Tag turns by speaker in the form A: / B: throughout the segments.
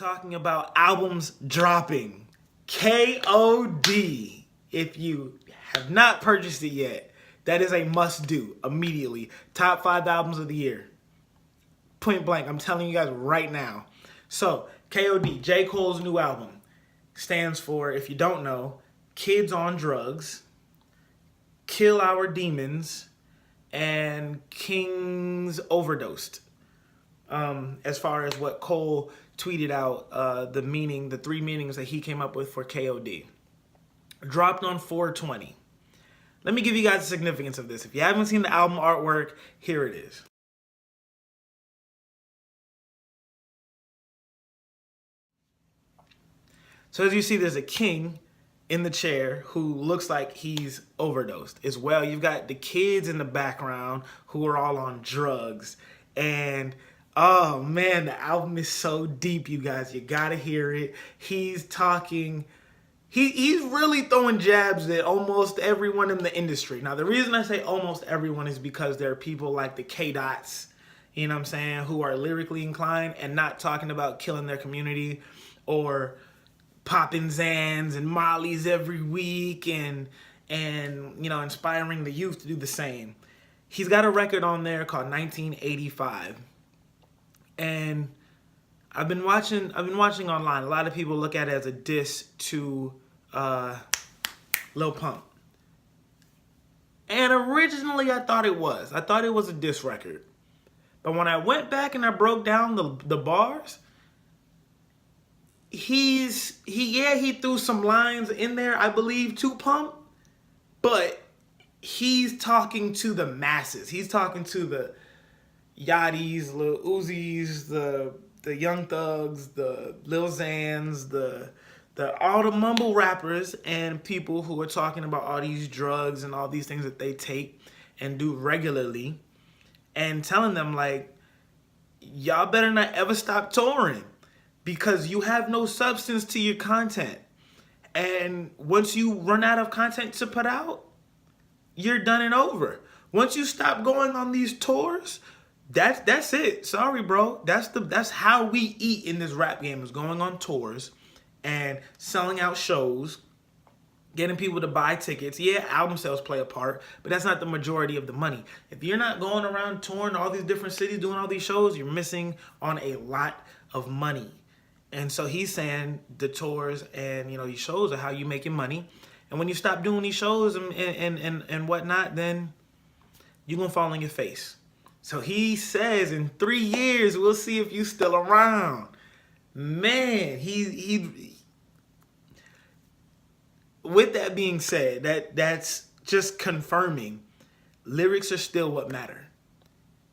A: talking about albums dropping. KOD. If you have not purchased it yet, that is a must do immediately. Top 5 albums of the year. Point blank, I'm telling you guys right now. So, KOD, J. Cole's new album, stands for, if you don't know, Kids on Drugs, Kill Our Demons, and Kings Overdosed. As far as what Cole tweeted out, the 3 meanings that he came up with for KOD. Dropped on 4/20. Let me give you guys the significance of this. If you haven't seen the album artwork, here it is. So as you see, there's a king in the chair who looks like he's overdosed as well. You've got the kids in the background who are all on drugs. And oh man, the album is so deep, you guys. You gotta hear it. He's talking, he's really throwing jabs at almost everyone in the industry. Now, the reason I say almost everyone is because there are people like the KODs, you know what I'm saying, who are lyrically inclined and not talking about killing their community or popping Zans and Mollies every week and you know, inspiring the youth to do the same. He's got a record on there called 1985. And I've been watching online. A lot of people look at it as a diss to Lil Pump. And originally I thought it was. I thought it was a diss record. But when I went back and I broke down the bars, he threw some lines in there, I believe, to Pump, but he's talking to the masses. He's talking to the Yachty's, Lil Uzis, the Young Thugs, the Lil Xans, all the mumble rappers and people who are talking about all these drugs and all these things that they take and do regularly, and telling them, like, y'all better not ever stop touring because you have no substance to your content. And once you run out of content to put out, you're done and over. Once you stop going on these tours, that's it. Sorry, bro. That's how we eat in this rap game, is going on tours and selling out shows, getting people to buy tickets. Yeah, album sales play a part, but that's not the majority of the money. If you're not going around touring all these different cities, doing all these shows, you're missing on a lot of money. And so he's saying the tours and, you know, these shows are how you making money. And when you stop doing these shows and whatnot, then you're going to fall on your face. So he says in 3 years, we'll see if you still around. Man, he with that being said, that's just confirming lyrics are still what matter.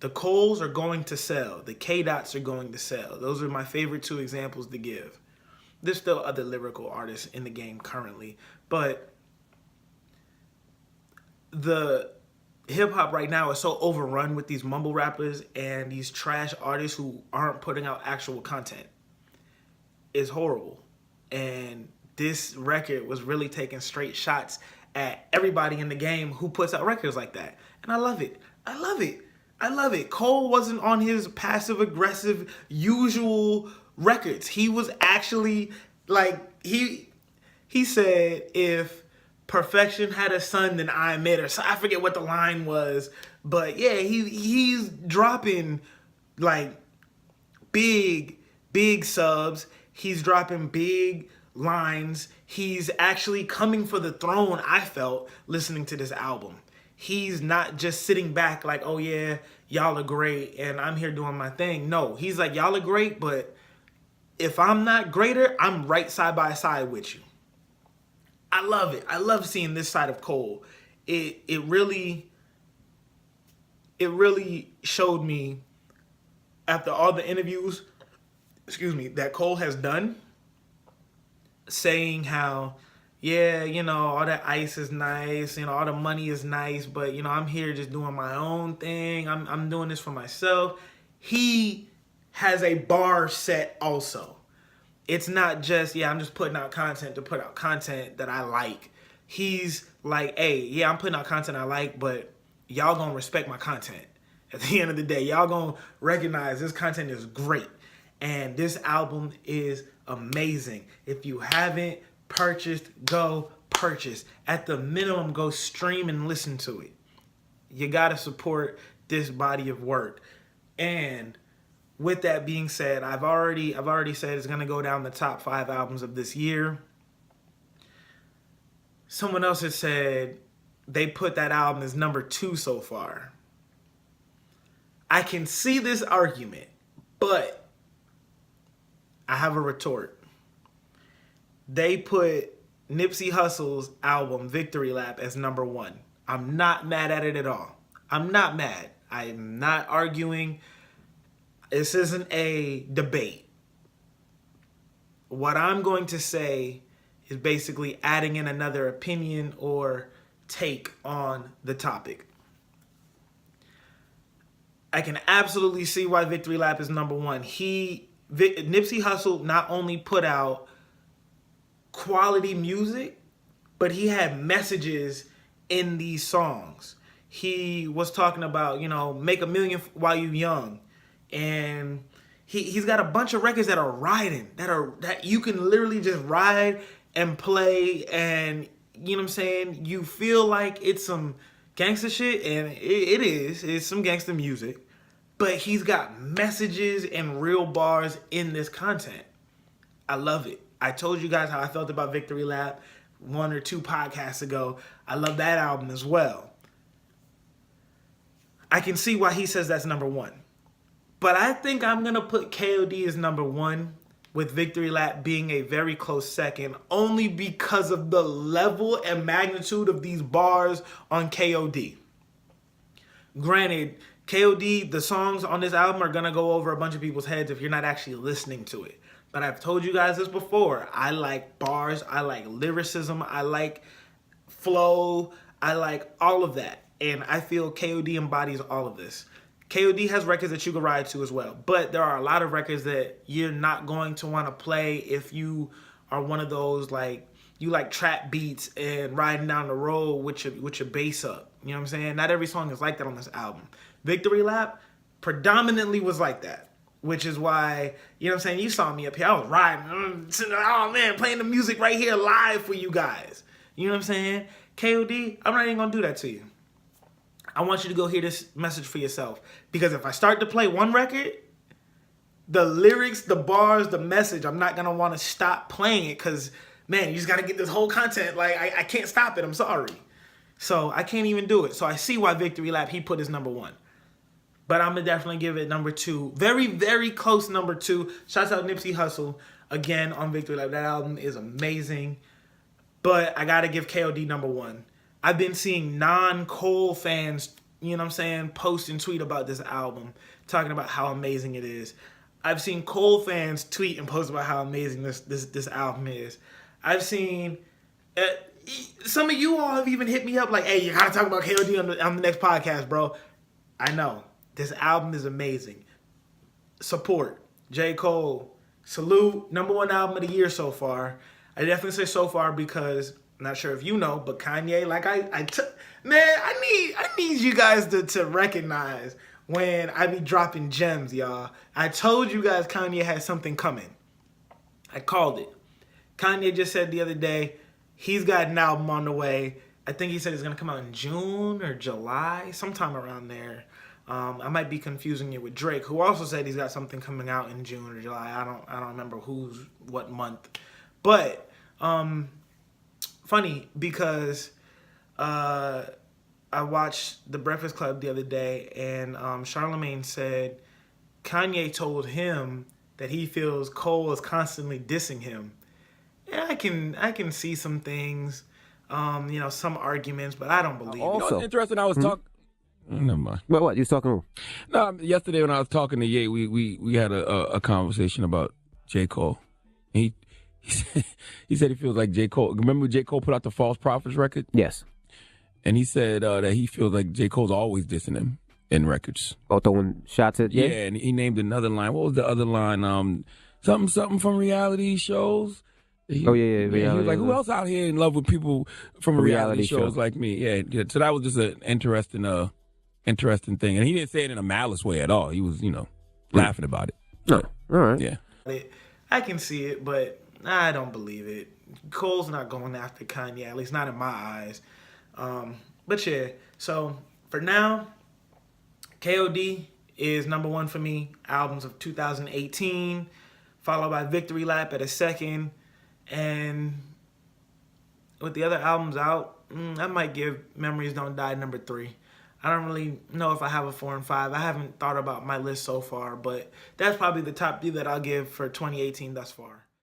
A: The Coles are going to sell. The KODs are going to sell. Those are my favorite 2 examples to give. There's still other lyrical artists in the game currently, but the hip-hop right now is so overrun with these mumble rappers and these trash artists who aren't putting out actual content. It's horrible. And this record was really taking straight shots at everybody in the game who puts out records like that. And I love it. I love it. I love it. Cole wasn't on his passive-aggressive usual records. He was actually, like, he said, if perfection had a son, then I'm it. Or so, I forget what the line was. But yeah, he's dropping, like, big subs. He's dropping big lines. He's actually coming for the throne, I felt, listening to this album. He's not just sitting back like, oh yeah, y'all are great and I'm here doing my thing. No, he's like, y'all are great, but if I'm not greater, I'm right side by side with you. I love it. I love seeing this side of Cole. It really showed me, after all the interviews, that Cole has done, saying how, yeah, you know, all that ice is nice, you know, all the money is nice, but, you know, I'm here just doing my own thing. I'm doing this for myself. He has a bar set also. It's not just, yeah, I'm just putting out content to put out content that I like. He's like, hey, yeah, I'm putting out content I like, but y'all gonna respect my content. At the end of the day, y'all gonna recognize this content is great. And this album is amazing. If you haven't purchased, go purchase. At the minimum, go stream and listen to it. You gotta support this body of work. And with that being said, I've already said it's gonna go down the top 5 albums of this year. Someone else has said they put that album as number 2 so far. I can see this argument, but I have a retort. They put Nipsey Hussle's album Victory Lap as number 1. I'm not mad at it at all. I'm not mad. I'm not arguing. This isn't a debate. What I'm going to say is basically adding in another opinion or take on the topic. I can absolutely see why Victory Lap is number 1. Nipsey Hussle not only put out quality music, but he had messages in these songs. He was talking about, make a million while you young. And he's got a bunch of records that are riding, that you can literally just ride and play, and you know what I'm saying? You feel like it's some gangster shit, and it's some gangster music, but he's got messages and real bars in this content. I love it. I told you guys how I felt about Victory Lap 1 or 2 podcasts ago. I love that album as well. I can see why he says that's number 1. But I think I'm going to put KOD as number 1, with Victory Lap being a very close second, only because of the level and magnitude of these bars on KOD. Granted, KOD, the songs on this album are going to go over a bunch of people's heads if you're not actually listening to it. But I've told you guys this before. I like bars. I like lyricism. I like flow. I like all of that. And I feel KOD embodies all of this. KOD has records that you can ride to as well. But there are a lot of records that you're not going to want to play if you are one of those, you like trap beats and riding down the road with your bass up. You know what I'm saying? Not every song is like that on this album. Victory Lap predominantly was like that, which is why, you know what I'm saying, you saw me up here. I was riding, oh man, playing the music right here live for you guys. You know what I'm saying? KOD, I'm not even going to do that to you. I want you to go hear this message for yourself. Because if I start to play one record, the lyrics, the bars, the message, I'm not going to want to stop playing it because, man, you just got to get this whole content. I can't stop it. I'm sorry. So I can't even do it. So I see why Victory Lap, he put his number 1. But I'm going to definitely give it number 2. Very, very close number 2. Shouts out Nipsey Hussle again on Victory Lap. That album is amazing. But I got to give KOD number 1. I've been seeing non-Cole fans, you know what I'm saying, post and tweet about this album, talking about how amazing it is. I've seen Cole fans tweet and post about how amazing this album is. I've seen some of you all have even hit me up like, hey, you gotta talk about KOD on the next podcast, bro. I know. This album is amazing. Support. J. Cole. Salute. Number 1 album of the year so far. I definitely say so far because I'm not sure if you know, but Kanye, I need you guys to recognize when I be dropping gems, y'all. I told you guys Kanye had something coming. I called it. Kanye just said the other day he's got an album on the way. I think he said it's gonna come out in June or July, sometime around there. I might be confusing it with Drake, who also said he's got something coming out in June or July. I don't remember what month, but funny because I watched The Breakfast Club the other day, and Charlamagne said Kanye told him that he feels Cole is constantly dissing him. And I can see some things, some arguments, but I don't believe it.
B: Interesting. I was talking. Never mind.
C: What you was talking about?
B: No, yesterday when I was talking to Ye, we had a conversation about J. Cole. He said he feels like J. Cole. Remember J. Cole put out the False Prophets record?
C: Yes.
B: And he said that he feels like J. Cole's always dissing him in records.
C: Oh, throwing shots at Ye?
B: Yeah, and he named another line. What was the other line? Something from reality shows.
C: Yeah.
B: He was like, who else out here in love with people from reality shows like me? Yeah. So that was just an interesting thing. And he didn't say it in a malice way at all. He was, laughing about it.
C: No. All right.
B: Yeah.
A: I can see it, but I don't believe it. Cole's not going after Kanye, at least not in my eyes. But yeah, so for now, KOD is number one for me. Albums of 2018, followed by Victory Lap at a second. And with the other albums out, I might give Memories Don't Die number 3. I don't really know if I have a 4 and 5. I haven't thought about my list so far, but that's probably the top 3 that I'll give for 2018 thus far.